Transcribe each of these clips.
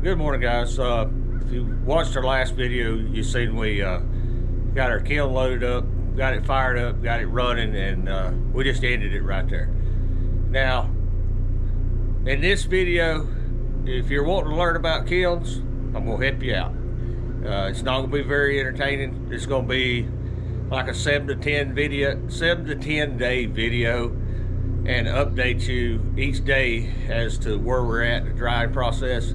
Good morning, guys. If you watched our last video, you seen we got our kiln loaded up, got it fired up, got it running, and we just ended it right there. Now, in this video, if you're wanting to learn about kilns, I'm gonna help you out. It's not gonna be very entertaining. It's gonna be like a 7 to 10 day video, and update you each day as to where we're at in the drying process.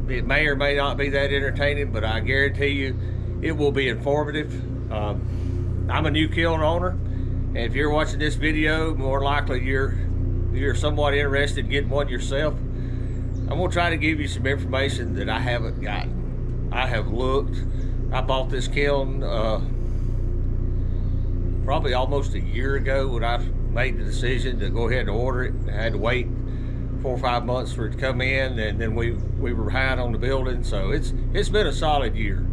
It may or may not be that entertaining, but I guarantee you it will be informative. I'm a new kiln owner, and if you're watching this video, more likely you're somewhat interested in getting one yourself. I'm gonna try to give you some information that I haven't gotten. I have looked. I bought this kiln probably almost a year ago when I made the decision to go ahead and order it. I had to wait 4 or 5 months for it to come in, and then we were behind on the building, so it's been a solid year.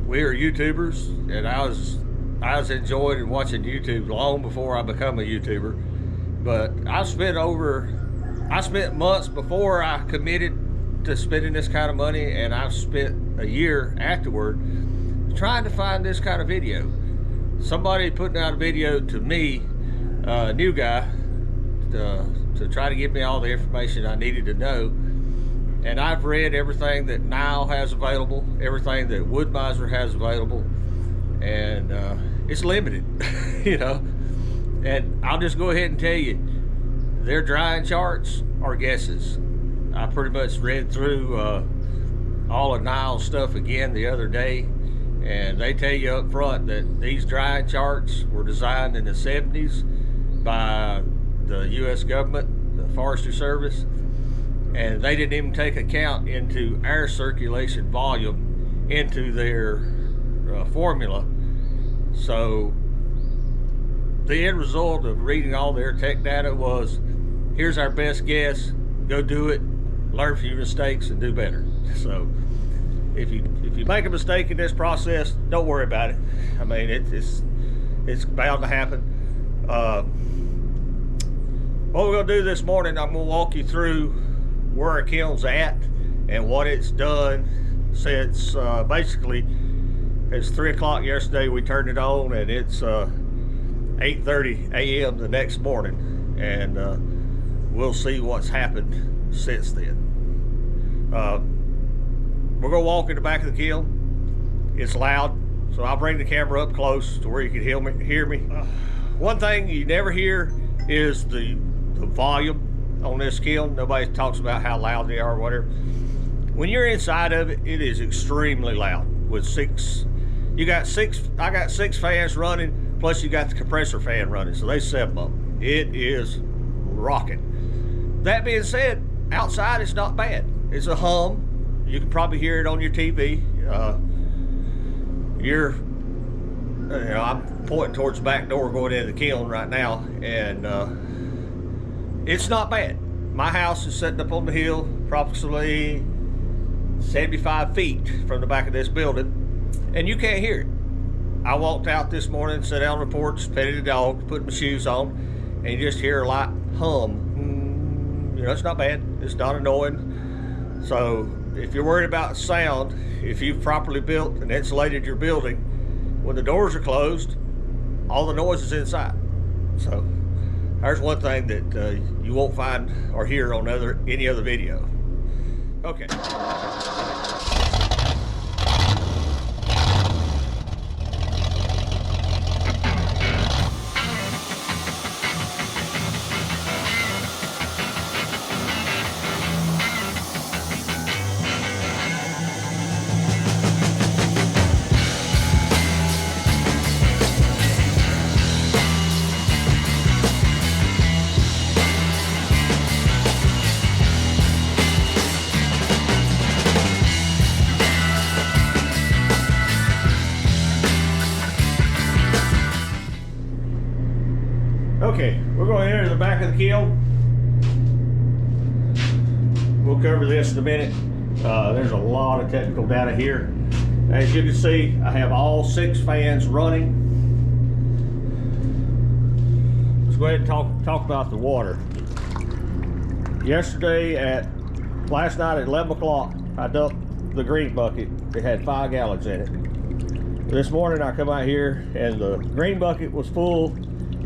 We are YouTubers, and I was enjoying watching YouTube long before I become a YouTuber. But I spent months before I committed to spending this kind of money, and I've spent a year afterward trying to find this kind of video. Somebody putting out a video to me, a new guy, to try to give me all the information I needed to know. And I've read everything that Nile has available, everything that Wood Mizer has available, and it's limited, you know. And I'll just go ahead and tell you, their drying charts are guesses. I pretty much read through all of Nile's stuff again the other day, and they tell you up front that these drying charts were designed in the 70s by the U.S. government, the Forestry Service, and they didn't even take account into air circulation volume into their formula. So the end result of reading all their tech data was, here's our best guess, go do it, learn from your mistakes, and do better. So if you make a mistake in this process, don't worry about it. I mean, it's bound to happen. What we're going to do this morning, I'm going to walk you through where our kiln's at and what it's done since basically it's 3 o'clock yesterday we turned it on, and it's 8:30 a.m. the next morning, and we'll see what's happened since then. We're going to walk in the back of the kiln. It's loud, so I'll bring the camera up close to where you can hear me. One thing you never hear is the volume on this kiln. Nobody talks about how loud they are or whatever. When you're inside of it, it is extremely loud. With I got six fans running, plus you got the compressor fan running, so there's 7 of them. It is rocking. That being said, outside it's not bad. It's a hum. You can probably hear it on your TV. I'm pointing towards the back door going into the kiln right now, and it's not bad. My house is sitting up on the hill, approximately 75 feet from the back of this building, and you can't hear it. I walked out this morning, sat down on the porch, petted the dog, put my shoes on, and you just hear a light hum. You know, it's not bad. It's not annoying. So if you're worried about sound, if you've properly built and insulated your building, when the doors are closed, all the noise is inside. So there's one thing that you won't find or hear on any other video. Okay. Okay, we're going to enter the back of the kiln. We'll cover this in a minute. There's a lot of technical data here. As you can see, I have all 6 fans running. Let's go ahead and talk about the water. Yesterday at last night at 11 o'clock, I dumped the green bucket. It had 5 gallons in it. This morning I come out here and the green bucket was full,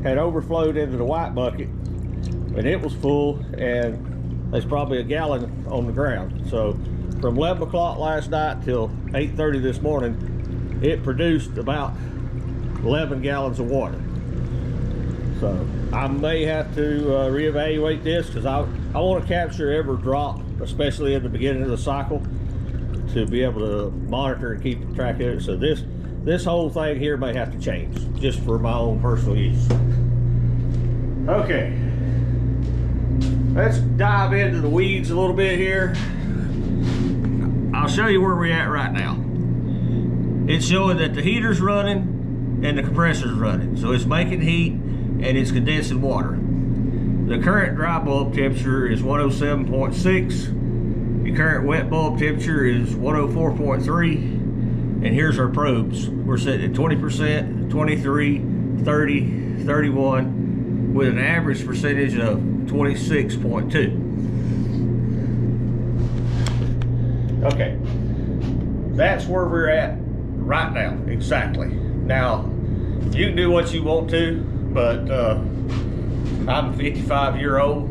had overflowed into the white bucket, and it was full, and there's probably a gallon on the ground. So from 11 o'clock last night till 8:30 this morning, it produced about 11 gallons of water. So I may have to reevaluate this, because I want to capture every drop, especially at the beginning of the cycle, to be able to monitor and keep track of it. So this whole thing here may have to change, just for my own personal use. Okay, let's dive into the weeds a little bit here. I'll show you where we're at right now. It's showing that the heater's running and the compressor's running. So it's making heat and it's condensing water. The current dry bulb temperature is 107.6. The current wet bulb temperature is 104.3. And here's our probes. We're setting at 20%, 23, 30, 31, with an average percentage of 26.2. Okay, that's where we're at right now, exactly. Now, you can do what you want to, but I'm 55-year-old,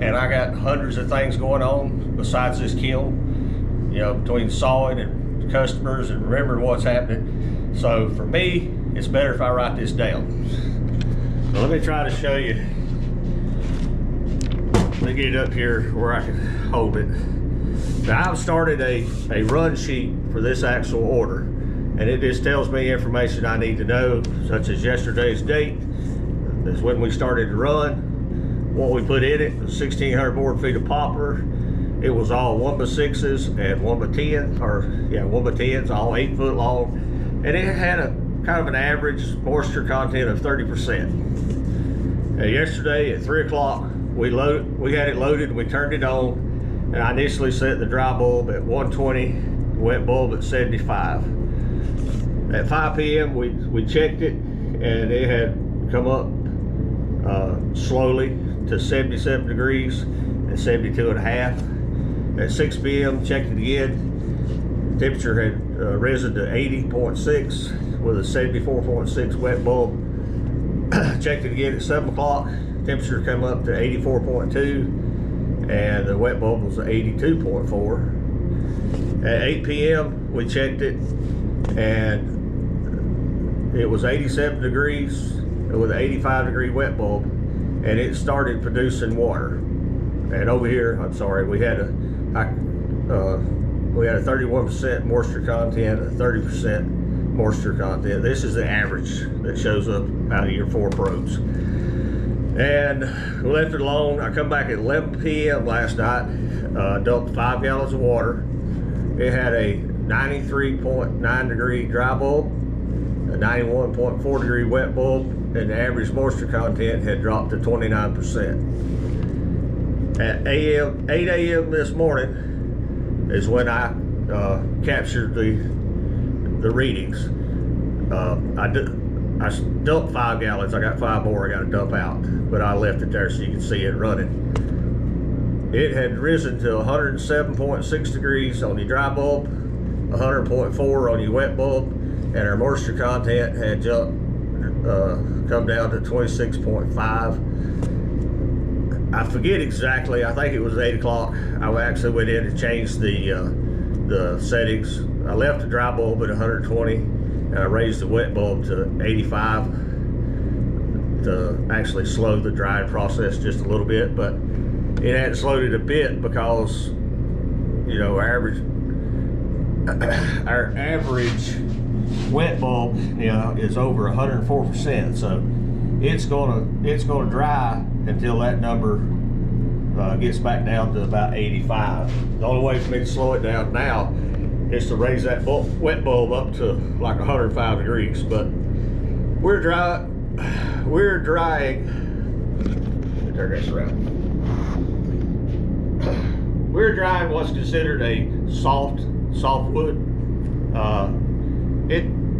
and I got hundreds of things going on besides this kiln, you know, between sawing and customers and remembering what's happening. So for me, it's better if I write this down. So let me try to show you. Let me get it up here where I can hold it. Now, I've started a run sheet for this actual order, and it just tells me information I need to know, such as yesterday's date, is when we started to run, what we put in it, 1,600 board feet of poplar. It was all 1x6s and 1x10, or yeah, 1x10s, all 8 foot long, and it had a kind of an average moisture content of 30%. Now, yesterday at 3 o'clock, we had it loaded and we turned it on. And I initially set the dry bulb at 120, wet bulb at 75. At 5 p.m. we checked it, and it had come up slowly to 77 degrees and 72.5. At 6 p.m. checked it again. The temperature had risen to 80.6 with a 74.6 wet bulb. Checked it again at 7 o'clock. Temperature come up to 84.2. And the wet bulb was 82.4. At 8 p.m. we checked it, and it was 87 degrees with an 85 degree wet bulb, and it started producing water. And over here, I'm sorry, we had a 31% moisture content, a 30% moisture content. This is the average that shows up out of your 4 probes. And we left it alone. I come back at 11 p.m. last night, dumped 5 gallons of water. It had a 93.9 degree dry bulb, a 91.4 degree wet bulb, and the average moisture content had dropped to 29%. At 8 a.m. this morning is when I captured the readings. I dumped 5 gallons. I got 5 more I got to dump out, but I left it there so you can see it running. It had risen to 107.6 degrees on the dry bulb, 100.4 on the wet bulb, and our moisture content had come down to 26.5. I forget exactly. I think it was 8 o'clock. I actually went in and changed the settings. I left the dry bulb at 120. And I raised the wet bulb to 85 to actually slow the drying process just a little bit, but it hadn't slowed it a bit because, you know, our average wet bulb, you know, is over 104%. So it's gonna dry until that number gets back down to about 85. The only way for me to slow it down now is to raise that wet bulb up to like 105 degrees. But we're drying. Turn this around. We're drying what's considered a soft wood.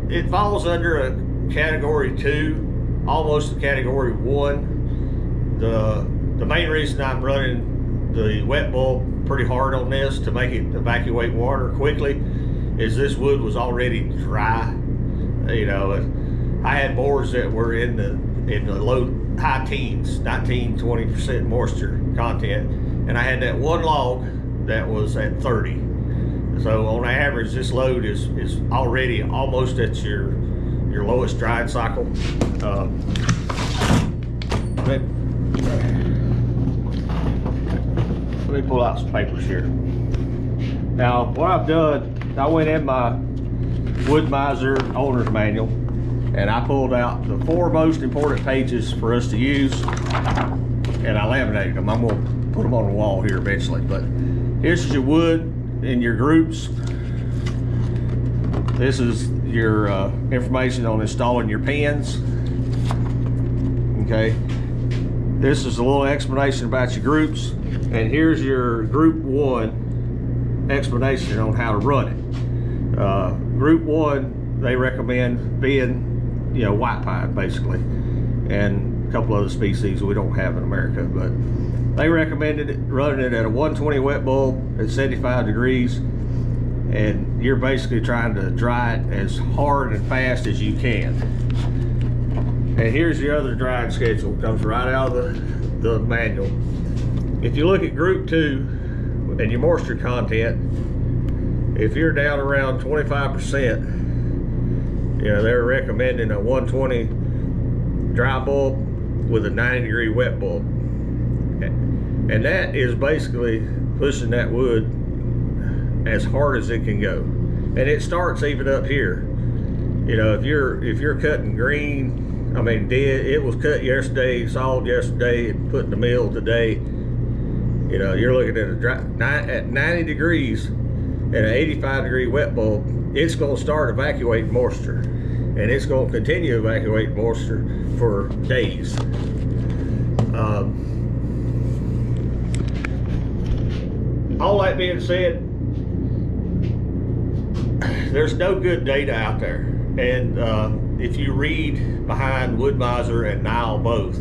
It falls under a category 2, almost a category 1. The main reason I'm running the wet bulb pretty hard on this to make it evacuate water quickly is this wood was already dry. You know, I had boards that were in the high teens, 19-20% moisture content, and I had that one log that was at 30. So on average, this load is already almost at your lowest drying cycle. Let me pull out some papers here. Now, what I've done, I went in my Wood Mizer owner's manual and I pulled out the 4 most important pages for us to use, and I laminated them. I'm gonna put them on the wall here eventually, but here's your wood in your groups. This is your information on installing your pins. Okay, this is a little explanation about your groups, and here's your group 1 explanation on how to run it. Group 1, they recommend being, you know, white pine basically, and a couple other species we don't have in America, but they recommended it, running it at a 120 wet bulb at 75 degrees, and you're basically trying to dry it as hard and fast as you can. And here's your other drying schedule. It comes right out of the manual. If you look at group 2 and your moisture content, if you're down around 25%, you know, they're recommending a 120 dry bulb with a 90-degree wet bulb. And that is basically pushing that wood as hard as it can go. And it starts even up here. You know, if you're cutting green, I mean dead, it was cut yesterday, sawed yesterday, and put in the mill today. You know, you're looking at at 90 degrees at an 85-degree wet bulb, it's going to start evacuating moisture, and it's going to continue evacuating moisture for days. All that being said, there's no good data out there, and if you read behind Wood Mizer and Nile both,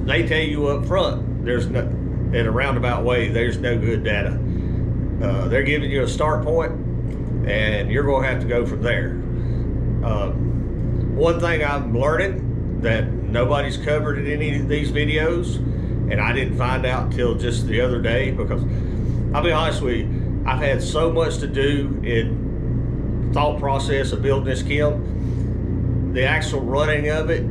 they tell you up front there's no, in a roundabout way, there's no good data. They're giving you a start point, and you're going to have to go from there. One thing I'm learning that nobody's covered in any of these videos, and I didn't find out until just the other day, because I'll be honest with you, I've had so much to do in thought process of building this kiln. The actual running of it,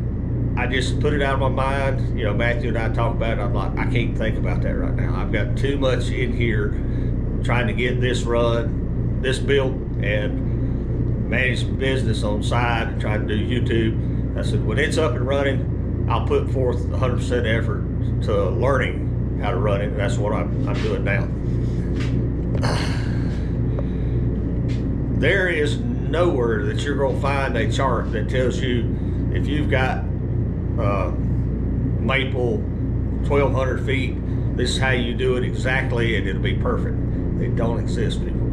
I just put it out of my mind. You know, Matthew and I talk about it. I'm like, I can't think about that right now. I've got too much in here trying to get this run, this built, and manage business on the side and trying to do YouTube. I said, when it's up and running, I'll put forth 100% effort to learning how to run it. That's what I'm doing now. There is nowhere that you're going to find a chart that tells you if you've got maple 1,200 feet, this is how you do it exactly, and it'll be perfect. They don't exist, people.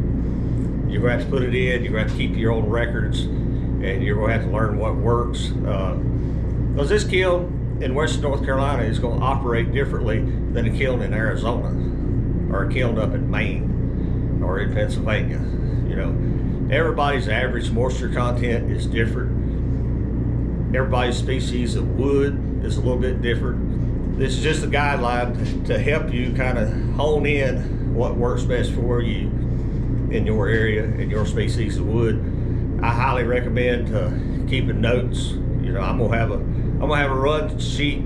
You're going to have to put it in, you're going to have to keep your own records, and you're going to have to learn what works. Because this kiln in Western North Carolina is going to operate differently than a kiln in Arizona, or a kiln up in Maine, or in Pennsylvania. You know, everybody's average moisture content is different. Everybody's species of wood is a little bit different. This is just a guideline to help you kind of hone in what works best for you in your area and your species of wood. I highly recommend keeping notes. You know, I'm gonna have a run sheet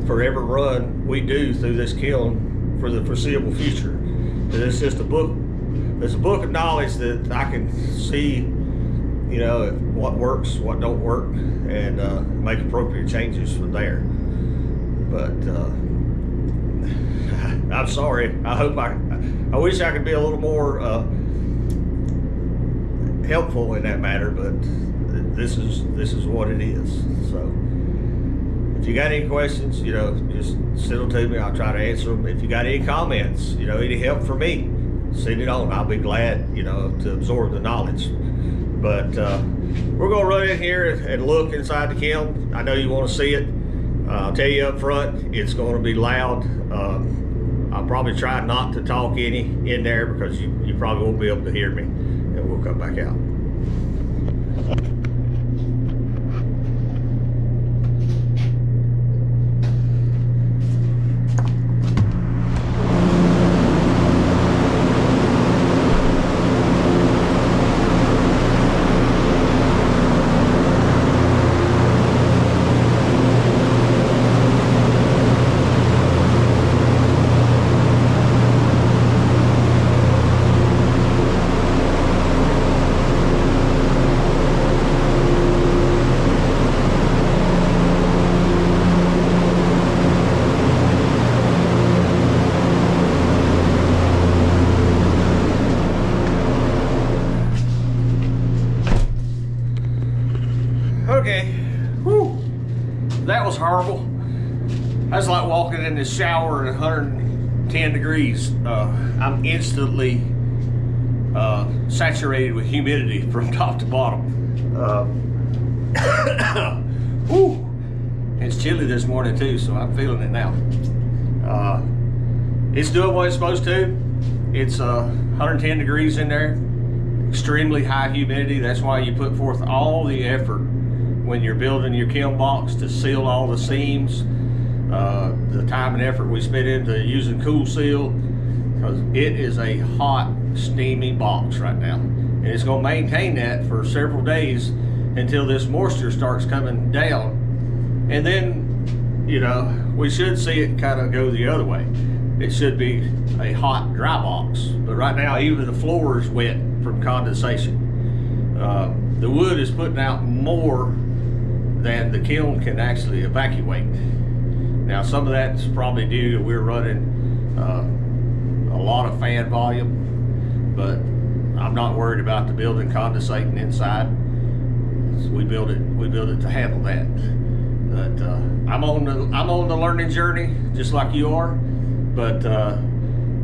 for every run we do through this kiln for the foreseeable future. It's just a book. It's a book of knowledge that I can see, you know, what works, what don't work, and make appropriate changes from there. But I'm sorry. I wish I could be a little more helpful in that matter, but this is what it is. So if you got any questions, you know, just send them to me. I'll try to answer them. If you got any comments, you know, any help from me, send it on. I'll be glad, you know, to absorb the knowledge. But we're gonna run in here and look inside the kiln. I know you want to see it. I'll tell you up front, it's going to be loud. I'll probably try not to talk any in there because you probably won't be able to hear me, and we'll come back out. Okay, whew, that was horrible. That's like walking in the shower at 110 degrees. I'm instantly saturated with humidity from top to bottom. Whew. It's chilly this morning too, so I'm feeling it now. It's doing what it's supposed to. It's 110 degrees in there, extremely high humidity. That's why you put forth all the effort when you're building your kiln box to seal all the seams. The time and effort we spent into using Cool Seal, because it is a hot, steamy box right now, and it's going to maintain that for several days until this moisture starts coming down, and then, you know, we should see it kind of go the other way. It should be a hot, dry box, but right now even the floor is wet from condensation. The wood is putting out more than the kiln can actually evacuate. Now, some of that's probably due to we're running a lot of fan volume, but I'm not worried about the building condensating inside. So we build it to handle that. But I'm on the learning journey, just like you are. But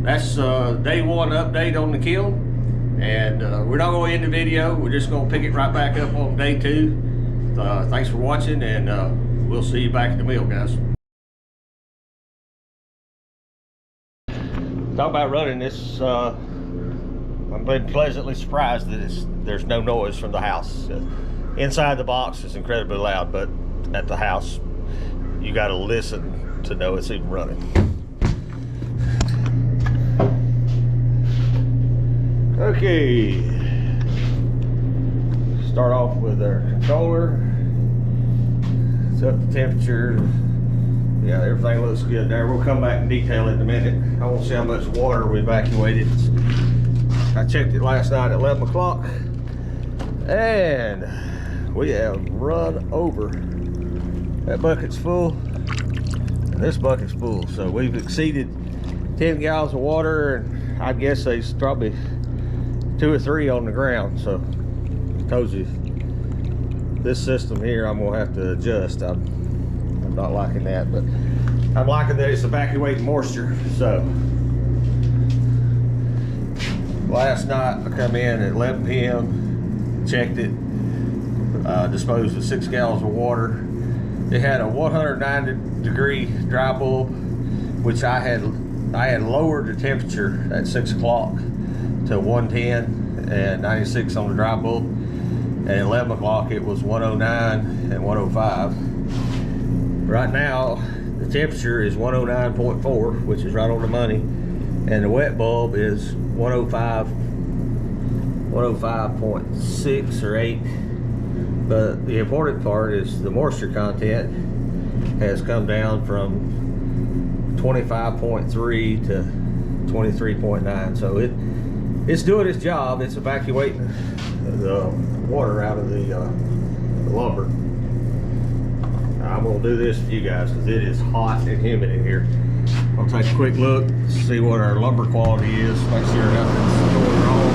that's day one update on the kiln, and we're not going to end the video. We're just going to pick it right back up on day two. Thanks for watching, and we'll see you back at the mill, guys. Talk about running this. I've been pleasantly surprised that there's no noise from the house. Inside the box is incredibly loud, but at the house, you got to listen to know it's even running. Okay, start off with our controller. Set the temperature. Yeah, everything looks good there. We'll come back and detail it in a minute. I want to see how much water we evacuated. I checked it last night at 11 o'clock, and we have run over. That bucket's full, and this bucket's full. So we've exceeded 10 gallons of water, and I guess there's probably 2 or 3 on the ground. So I told you, this system here I'm gonna have to adjust. I'm not liking that, but I'm liking that it's evacuating moisture. So last night I come in at 11 p.m., checked it, disposed of 6 gallons of water. It had a 190 degree dry bulb, which I had lowered the temperature at 6 o'clock to 110 and 96 on the dry bulb. At 11 o'clock it was 109 and 105. Right now the temperature is 109.4, which is right on the money, and the wet bulb is 105.6 or 8. But the important part is the moisture content has come down from 25.3 to 23.9. So it's doing its job. It's evacuating the water out of the lumber. I'm gonna do this for you guys because it is hot and humid in here. I'll take a quick look, see what our lumber quality is, make sure nothing's going wrong.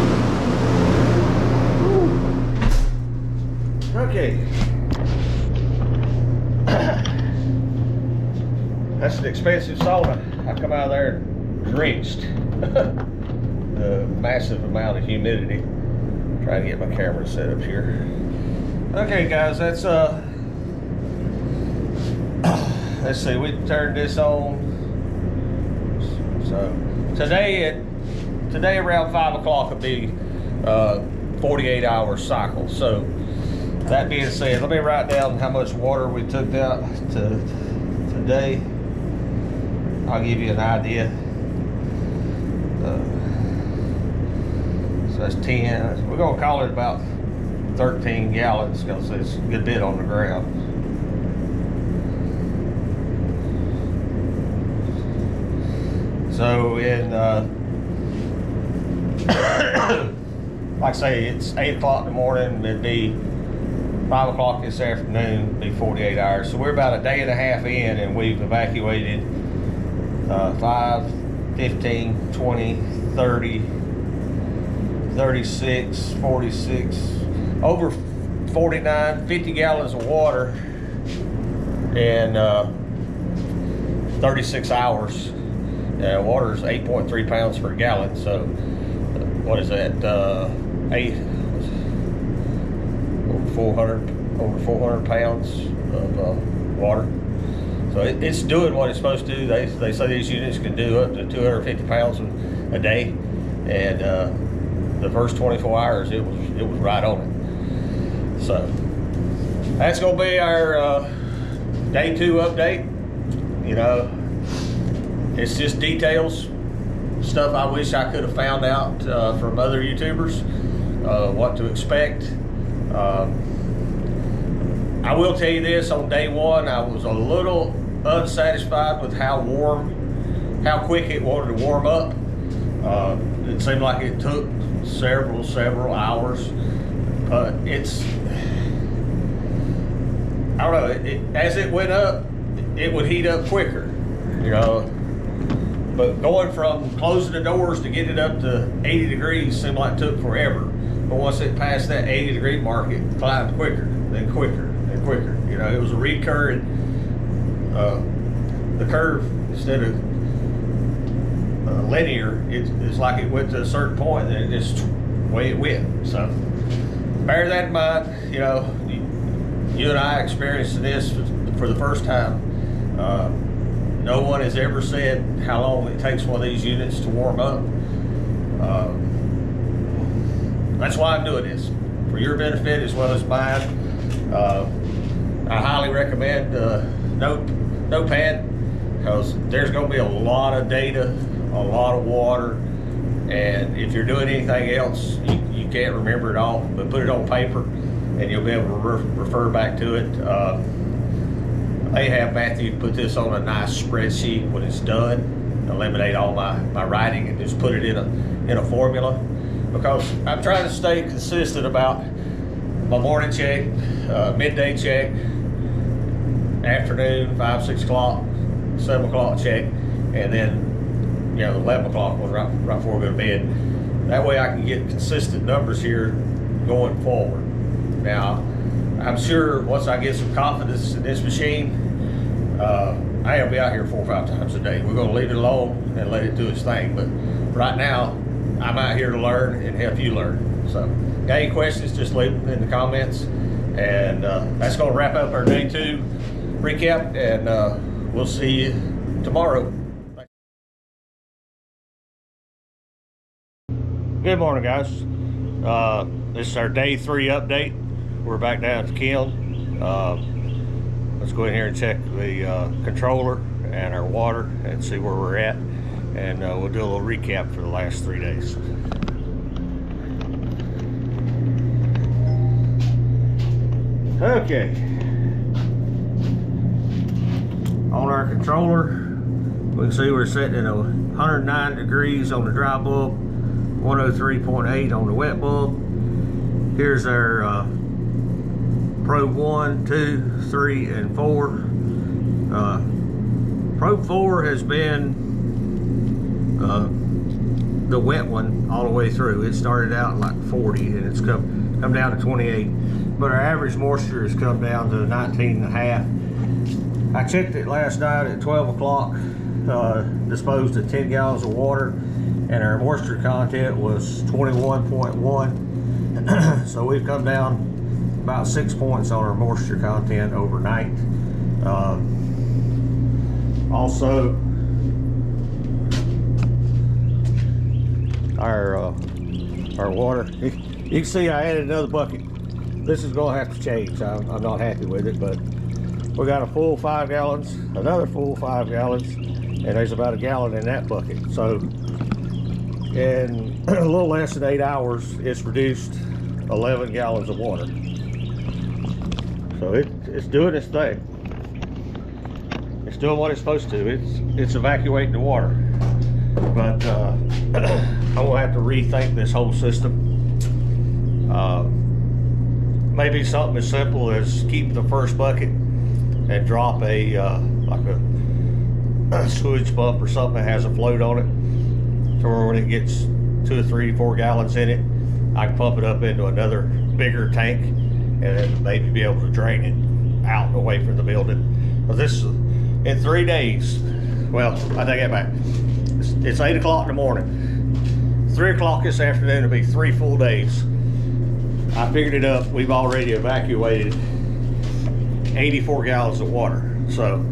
Okay. That's an expensive sauna. I come out of there drenched. The massive amount of humidity. Trying to get my camera set up here. Okay, guys, that's let's see, we turned this on So today around 5 o'clock will be 48-hour cycle. So that being said, let me write down how much water we took out today. I'll give you an idea. So that's 10. We're gonna call it about 13 gallons because it's a good bit on the ground. So in like I say, it's 8 o'clock in the morning. It'd be 5 o'clock this afternoon. It'd be 48 hours. So we're about a day and a half in, and we've evacuated 5, 15, 20, 30, 36, 46, over 49, 50 gallons of water in 36 hours. Water is 8.3 pounds per gallon. So what is that? Over 400 pounds of water. So it's doing what it's supposed to do. They say these units can do up to 250 pounds a day, and the first 24 hours it was right on it. So that's gonna be our day 2 update. You know, it's just details, stuff I wish I could have found out from other YouTubers, what to expect. I will tell you this, on day 1, I was a little unsatisfied with how quick it wanted to warm up. It seemed like it took several hours. I don't know, as it went up, it would heat up quicker, you know. But going from closing the doors to get it up to 80 degrees seemed like it took forever. But once it passed that 80-degree mark, it climbed quicker, then quicker, and quicker. You know, it was a recurring, the curve, instead of linear, it's like it went to a certain point, and it just, the way it went. So bear that in mind. You know, you and I experienced this for the first time. No one has ever said how long it takes one of these units to warm up. That's why I'm doing this, for your benefit as well as mine. I highly recommend Notepad, because there's going to be a lot of data, a lot of water, and if you're doing anything else, you can't remember it all. But put it on paper, and you'll be able to refer back to it. I have Matthew put this on a nice spreadsheet when it's done, eliminate all my writing, and just put it in a formula, because I'm trying to stay consistent about my morning check, midday check, afternoon 5, 6 o'clock, 7 o'clock check, and then 11 o'clock was right before we go to bed. That way I can get consistent numbers here going forward. Now, I'm sure once I get some confidence in this machine, I'll be out here 4 or 5 times a day. We're gonna leave it alone and let it do its thing. But right now, I'm out here to learn and help you learn. So, got any questions, just leave them in the comments. And that's gonna wrap up our day 2 recap, and we'll see you tomorrow. Good morning, guys. This is our day 3 update. We're back down at the kiln. Let's go in here and check the controller and our water and see where we're at, and we'll do a little recap for the last 3 days. Okay, on our controller we can see we're setting at 109 degrees on the dry bulb, 103.8 on the wet bulb. Here's our probe 1, 2, 3, and 4. Probe 4 has been the wet one all the way through. It started out like 40 and it's come down to 28, but our average moisture has come down to 19.5. I checked it last night at 12 o'clock, disposed of 10 gallons of water, and our moisture content was 21.1. So we've come down about 6 points on our moisture content overnight. Also, our water. You can see I added another bucket. This is going to have to change. I'm not happy with it, but we got a full 5 gallons, another full 5 gallons, and there's about a gallon in that bucket. So in a little less than 8 hours, it's produced 11 gallons of water. So it's doing its thing. It's doing what it's supposed to. It's evacuating the water. But I'm gonna have to rethink this whole system. Maybe something as simple as keep the first bucket and drop a like a sewage pump or something that has a float on it, to where when it gets 2 or 3, 4 gallons in it, I can pump it up into another bigger tank and then maybe be able to drain it out and away from the building. But this is in 3 days. Well, I take that back. It's 8 o'clock in the morning. 3 o'clock this afternoon will be 3 full days. I figured it up. We've already evacuated 84 gallons of water. So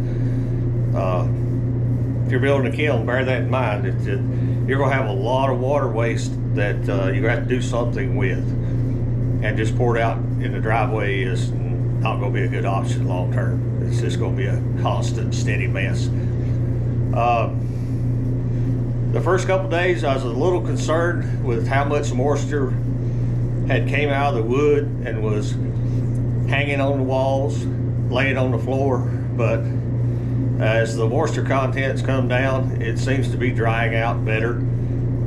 if you're building a kiln, bear that in mind. You're going to have a lot of water waste that you're going to have to do something with. And just pour it out in the driveway is not going to be a good option long term. It's just going to be a constant, steady mess. The first couple days, I was a little concerned with how much moisture had came out of the wood and was hanging on the walls, laying on the floor. But as the moisture contents come down, it seems to be drying out better.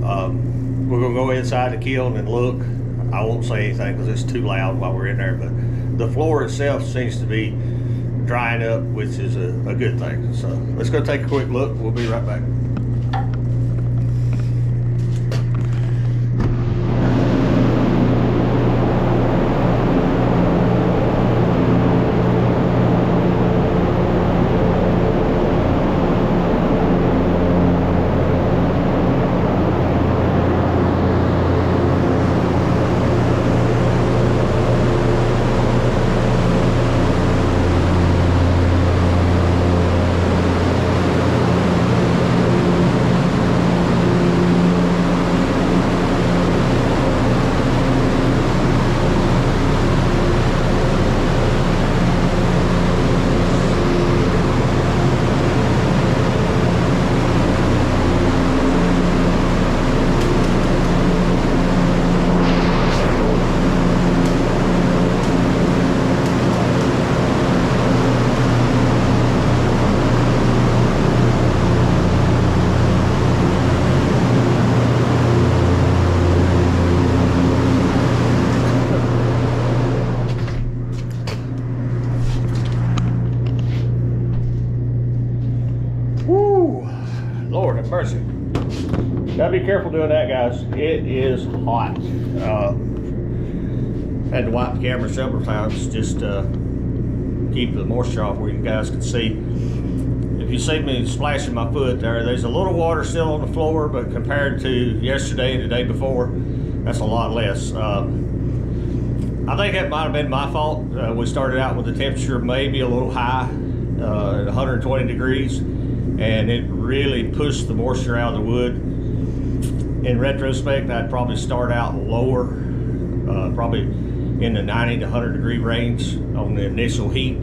We're gonna go inside the kiln and look. I won't say anything because it's too loud while we're in there, but the floor itself seems to be drying up, which is a good thing. So let's go take a quick look. We'll be right back. Lord have mercy. Gotta be careful doing that, guys. It is hot. Had to wipe the camera several times just to keep the moisture off where you guys can see. If you see me splashing my foot there's a little water still on the floor, but compared to yesterday and the day before, that's a lot less. I think that might have been my fault. We started out with the temperature maybe a little high at 120 degrees, and it really pushed the moisture out of the wood. In retrospect, I'd probably start out lower, probably in the 90 to 100 degree range on the initial heat,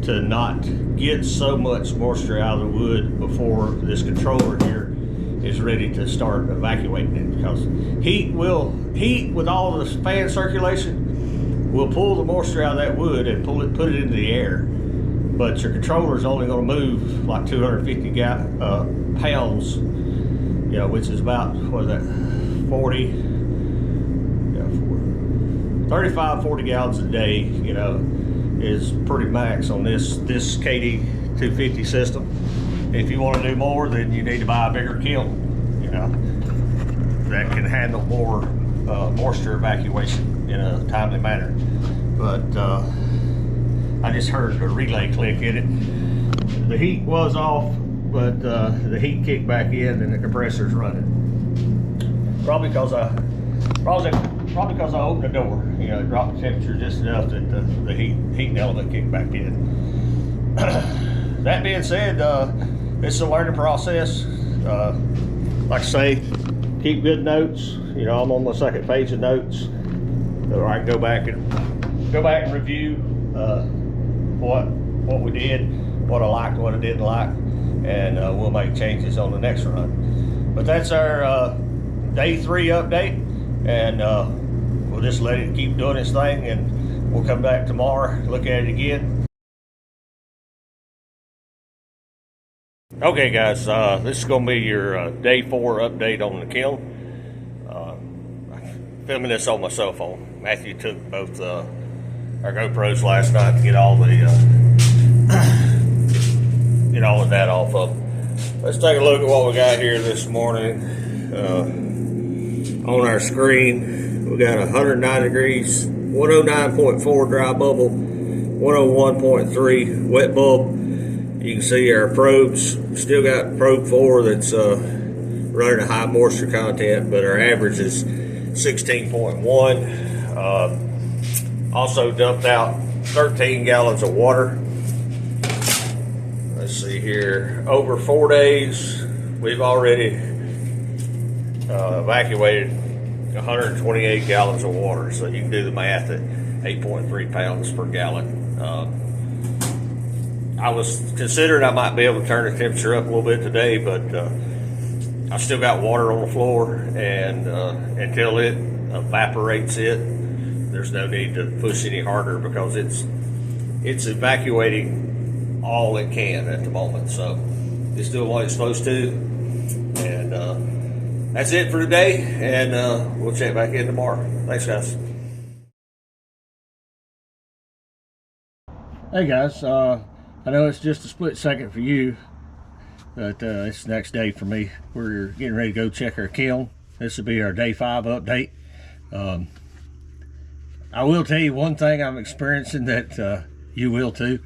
to not get so much moisture out of the wood before this controller here is ready to start evacuating it. Because heat with all the fan circulation will pull the moisture out of that wood and put it into the air. But your controller is only going to move like 250 pounds, you know, which is about, what is that, 35, 40 gallons a day, you know, is pretty max on this KD250 system. If you want to do more, then you need to buy a bigger kiln, you know, that can handle more moisture evacuation in a timely manner. But I just heard a relay click in it. The heat was off, but the heat kicked back in and the compressor's running. Probably because I opened the door, you know, dropped the temperature just enough that the heating element kicked back in. That being said, it's a learning process. Like I say, keep good notes. You know, I'm on my second page of notes, so I can go back and review what we did, what I liked, what I didn't like, and we'll make changes on the next run. But that's our day 3 update, and we'll just let it keep doing its thing, and we'll come back tomorrow, look at it again. Okay guys, this is going to be your day 4 update on the kiln. I'm filming this on my cell phone. Matthew took both our GoPros last night to get all the get all of that off of them. Let's take a look at what we got here this morning. On our screen, we got 109 degrees, 109.4 dry bubble, 101.3 wet bulb. You can see our probes, still got probe 4 that's running a high moisture content, but our average is 16.1. Also dumped out 13 gallons of water. Let's see here, over 4 days, we've already evacuated 128 gallons of water. So you can do the math at 8.3 pounds per gallon. I was considering I might be able to turn the temperature up a little bit today, but I still got water on the floor, and until it evaporates there's no need to push any harder, because it's evacuating all it can at the moment. So it's doing what it's supposed to, and that's it for today, and we'll check back in tomorrow. Thanks guys. Hey guys, I know it's just a split second for you, but it's the next day for me. We're getting ready to go check our kiln. This will be our day 5 update. I will tell you one thing I'm experiencing that you will too.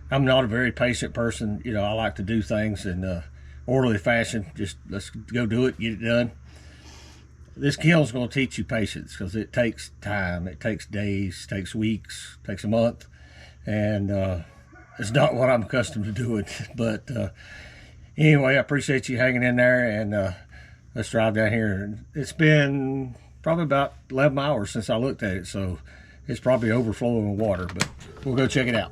I'm not a very patient person. You know, I like to do things in orderly fashion. Just let's go do it, get it done. This kiln's going to teach you patience, because it takes time. It takes days, takes weeks, takes a month, and it's not what I'm accustomed to doing. But anyway, I appreciate you hanging in there, and let's drive down here. It's been probably about 11 hours since I looked at it, so it's probably overflowing with water, but we'll go check it out.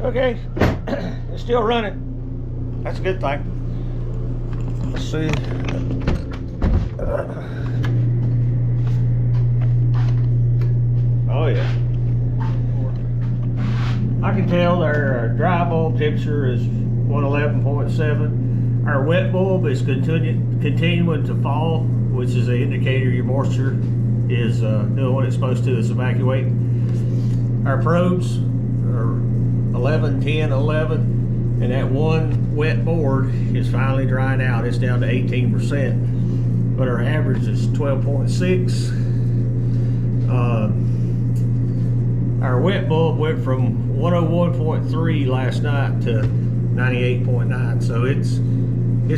Okay, it's still running. That's a good thing. Let's see. Oh yeah. I can tell our dry bulb temperature is 111.7. Our wet bulb is continuing to fall, which is an indicator your moisture is doing what it's supposed to. It's evacuating. Our probes are 11, 10, 11, and that one wet board is finally drying out. It's down to 18%, but our average is 12.6. Our wet bulb went from 101.3 last night to 98.9, so it's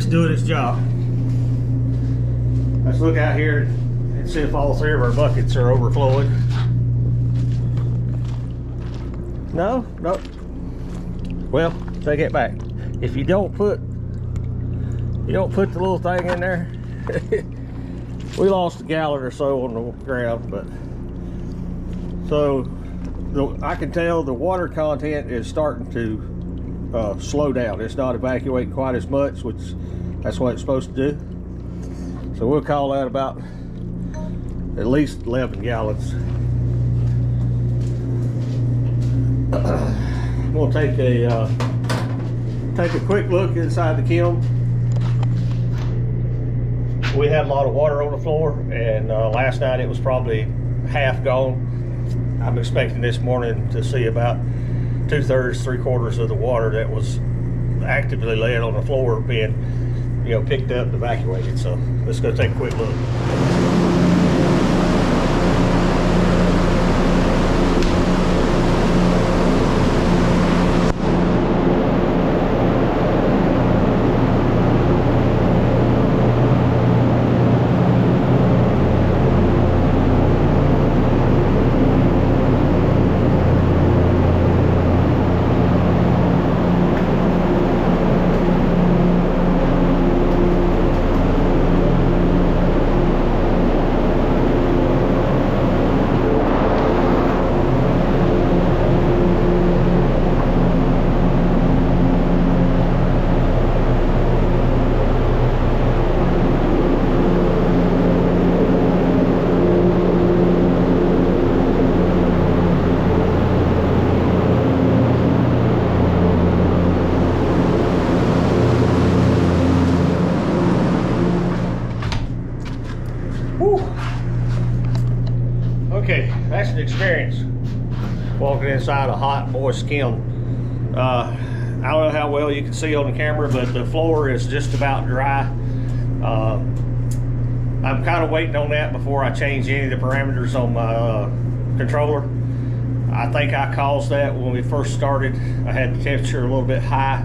doing its job. Let's look out here and see if all 3 of our buckets are overflowing. No, nope. Well, take it back. If you don't put the little thing in there, we lost a gallon or so on the ground, but so I can tell the water content is starting to slow down. It's not evacuating quite as much, which that's what it's supposed to do. So we'll call that about at least 11 gallons. We'll take a quick look inside the kiln. We had a lot of water on the floor, and last night it was probably half gone. I'm expecting this morning to see about 2/3, 3/4 of the water that was actively laying on the floor being, you know, picked up and evacuated. So let's go take a quick look. Okay, that's an experience walking inside a hot, moist kiln. I don't know how well you can see on the camera, but the floor is just about dry. I'm kind of waiting on that before I change any of the parameters on my controller. I think I caused that when we first started. I had the temperature a little bit high,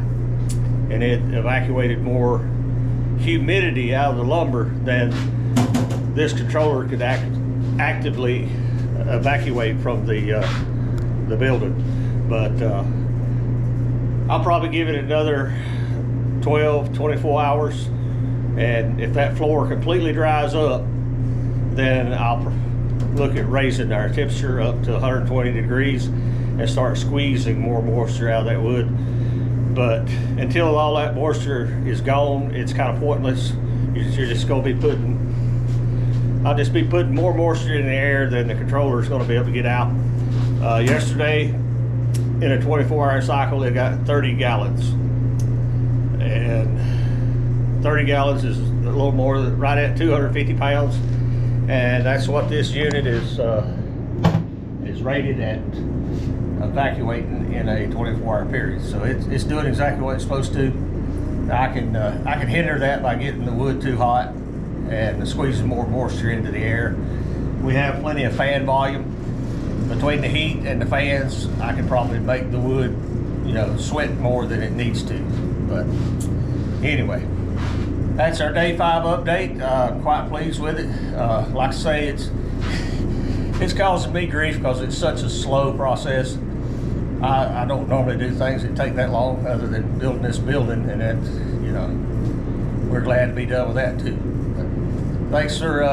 and it evacuated more humidity out of the lumber than this controller could actively evacuate from the building. But I'll probably give it another 12-24 hours, and if that floor completely dries up, then I'll look at raising our temperature up to 120 degrees and start squeezing more moisture out of that wood. But until all that moisture is gone, it's kind of pointless. You're just going to be I'll just be putting more moisture in the air than the controller is going to be able to get out. Yesterday, in a 24-hour cycle, it got 30 gallons. And 30 gallons is a little more, right at 250 pounds. And that's what this unit is rated at evacuating in a 24-hour period. So it's doing exactly what it's supposed to. I can hinder that by getting the wood too hot and squeezing more moisture into the air. We have plenty of fan volume. Between the heat and the fans, I can probably make the wood, sweat more than it needs to. But anyway, that's our day 5 update. Quite pleased with it. Like I say, it's causing me grief because it's such a slow process. I don't normally do things that take that long other than building this building, and that, we're glad to be done with that too. But thanks for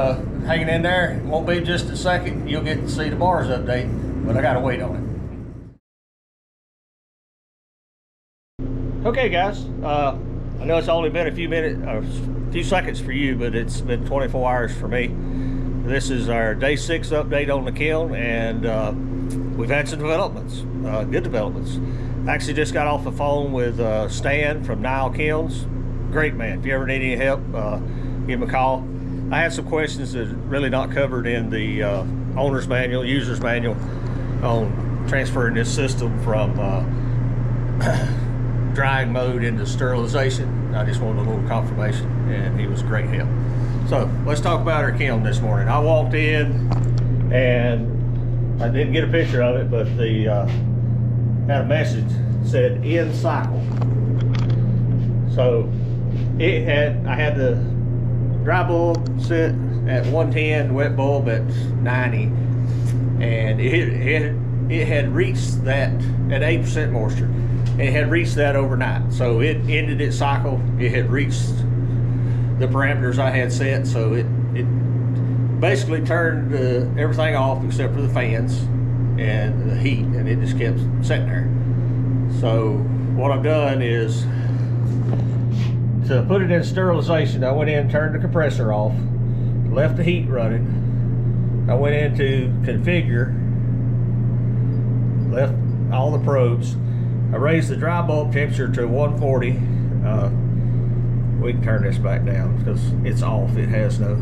hanging in there. It won't be just a second. You'll get to see tomorrow's update, but I gotta wait on it. Okay guys, I know it's only been a few minutes, a few seconds for you, but it's been 24 hours for me. This is our day 6 update on the kiln, and we've had some developments, good developments. I actually just got off the phone with Stan from Nile Kilns. Great man. If you ever need any help, give him a call. I had some questions that are really not covered in the owner's manual, user's manual, on transferring this system from drying mode into sterilization. I just wanted a little confirmation, and he was great help. So let's talk about our kiln this morning. I walked in, and I didn't get a picture of it, but the had a message that said in cycle. So I had the dry bulb sit at 110, wet bulb at 90, and it had reached that at 8% moisture. It had reached that overnight, so it ended its cycle. It had reached the parameters I had set, so it basically turned everything off except for the fans and the heat, and it just kept sitting there. So what I've done is, to put it in sterilization, I went in, turned the compressor off, left the heat running. I went into configure, left all the probes. I raised the dry bulb temperature to 140. We can turn this back down because it's off. It has the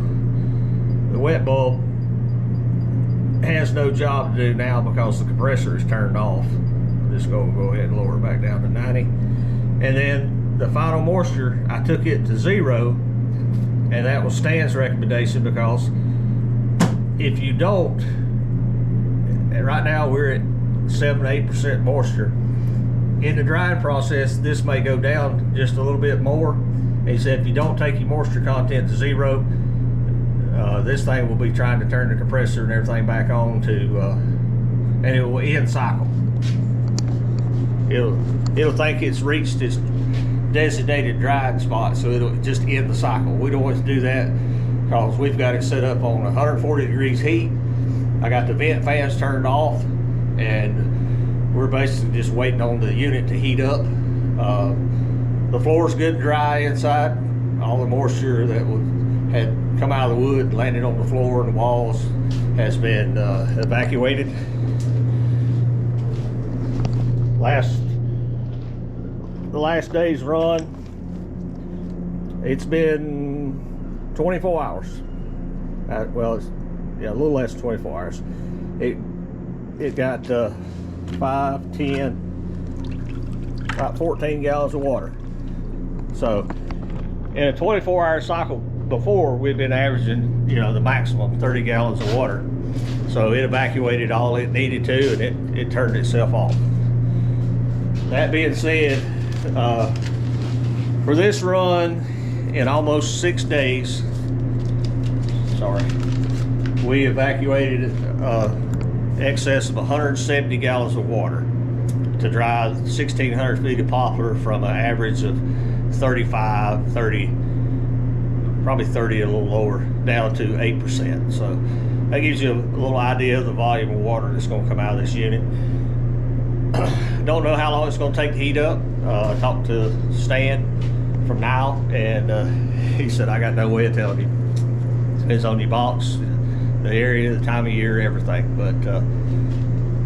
wet bulb has no job to do now because the compressor is turned off. I'm just going to go ahead and lower it back down to 90. And then the final moisture, I took it to 0, and that was Stan's recommendation, because if you don't, and right now we're at 7-8% moisture, in the drying process this may go down just a little bit more. He said if you don't take your moisture content to 0, this thing will be trying to turn the compressor and everything back on to, and it will end cycle. It'll think it's reached its designated drying spot, so it'll just end the cycle. We don't want to do that because we've got it set up on 140 degrees heat. I got the vent fans turned off, and we're basically just waiting on the unit to heat up. The floor's good and dry inside. All the moisture that had come out of the wood, landed on the floor and the walls, has been evacuated. The last day's run, it's been 24 hours. Well, it's yeah, a little less than 24 hours. It got 5, 10, about 14 gallons of water. So in a 24-hour cycle before, we'd been averaging, you know, the maximum 30 gallons of water. So it evacuated all it needed to, and it turned itself off. That being said, for this run in almost 6 days, we evacuated excess of 170 gallons of water to dry 1,600 feet of poplar from an average of 35, 30, probably 30, a little lower, down to 8%. So that gives you a little idea of the volume of water that's going to come out of this unit. Don't know how long it's going to take to heat up. I talked to Stan from now, and he said, I got no way of telling you. Depends on your box, the area, the time of year, everything. But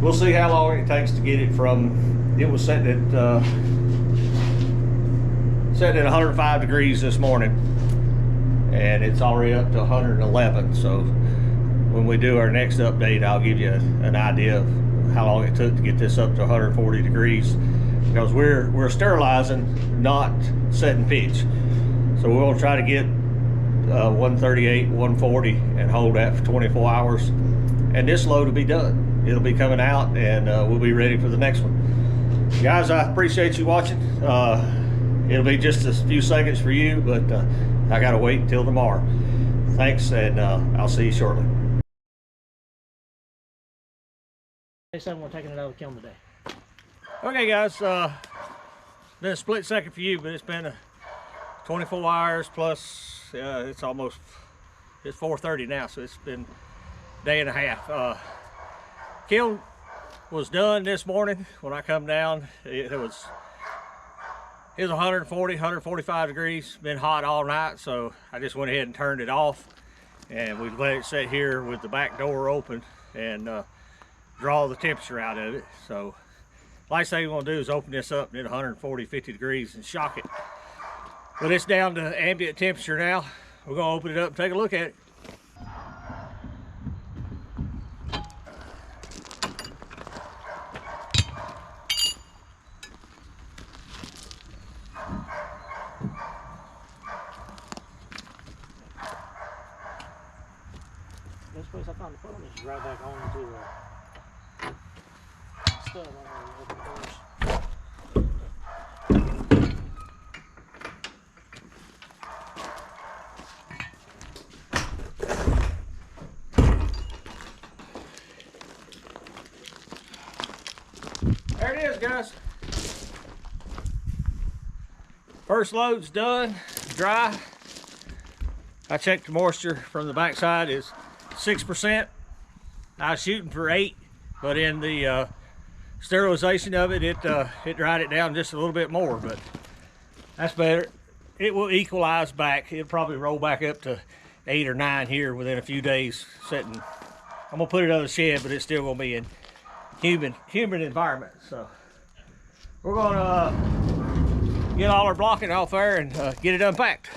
we'll see how long it takes to get it from, it was set at 105 degrees this morning, and it's already up to 111. So when we do our next update, I'll give you an idea of how long it took to get this up to 140 degrees, because we're sterilizing, not setting pitch. So we're going to try to get 138, 140 and hold that for 24 hours, and this load will be done. It'll be coming out, and we'll be ready for the next one. Guys, I appreciate you watching. It'll be just a few seconds for you, but I gotta wait until tomorrow. Thanks, and I'll see you shortly. We're taking it out of the kiln today. Okay, guys, been a split second for you, but it's been 24 hours plus. It's 4:30 now, so it's been a day and a half. Kiln was done this morning when I come down. It was 140, 145 degrees. Been hot all night, so I just went ahead and turned it off, and we let it sit here with the back door open and draw the temperature out of it. So last thing we want to do is open this up at 140, 50 degrees and shock it. But it's down to ambient temperature now. We're going to open it up and take a look at it. This place I found the phone is right back on to stud on the open doors. There it is, guys. First load's done, dry. I checked the moisture from the backside is 6%. I was shooting for 8, but in the sterilization of it, it dried it down just a little bit more, but that's better. It will equalize back. It'll probably roll back up to 8 or 9 here within a few days sitting. I'm gonna put it on the shed, but it's still gonna be in humid environment. So we're gonna get all our blocking off there and get it unpacked.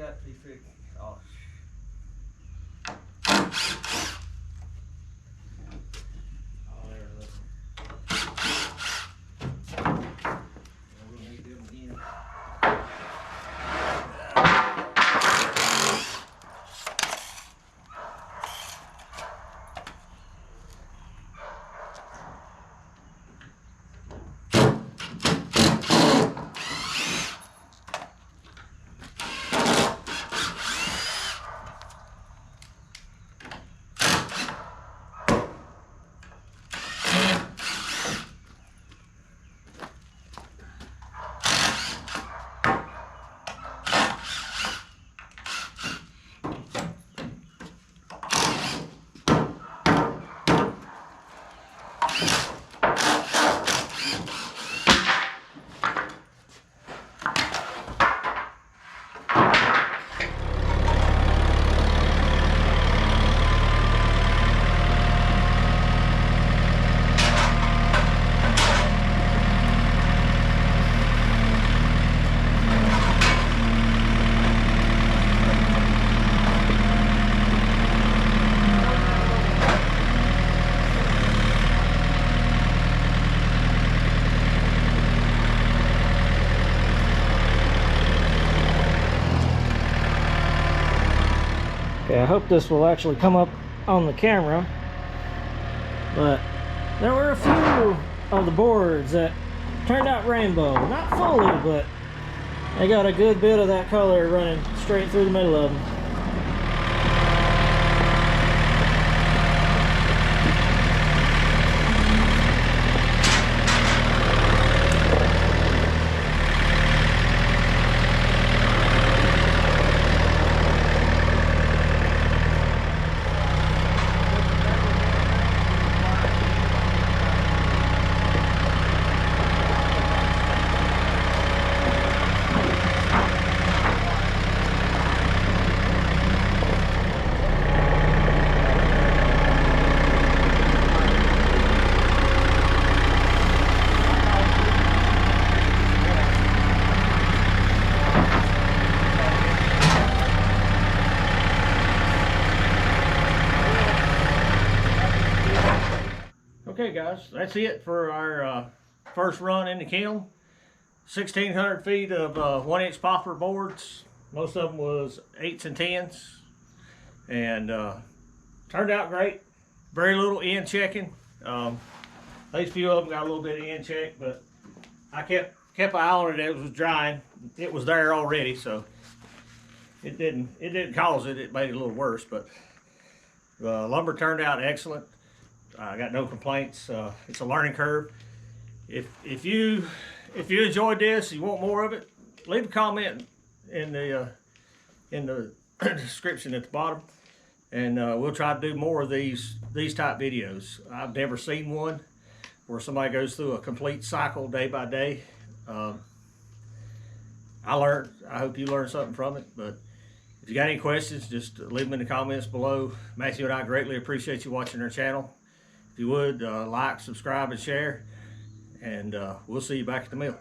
got to be fixed. Oh. Oh, there it is. We'll need them again. Okay, I hope this will actually come up on the camera, but there were a few of the boards that turned out rainbow. Not fully, but they got a good bit of that color running straight through the middle of them. Okay guys, that's it for our first run in the kiln. 1,600 feet of 1-inch poplar boards. Most of them was 8s and 10s. And turned out great. Very little end checking. These few of them got a little bit of end check, but I kept an eye on it as it was drying. It was there already, so it didn't cause it. It made it a little worse, but the lumber turned out excellent. I got no complaints. It's a learning curve. If you enjoyed this, you want more of it, leave a comment in the description at the bottom, and we'll try to do more of these type videos. I've never seen one where somebody goes through a complete cycle day by day. I learned. I hope you learned something from it. But if you got any questions, just leave them in the comments below. Matthew and I greatly appreciate you watching our channel. If you would, like, subscribe, and share, and we'll see you back at the mill.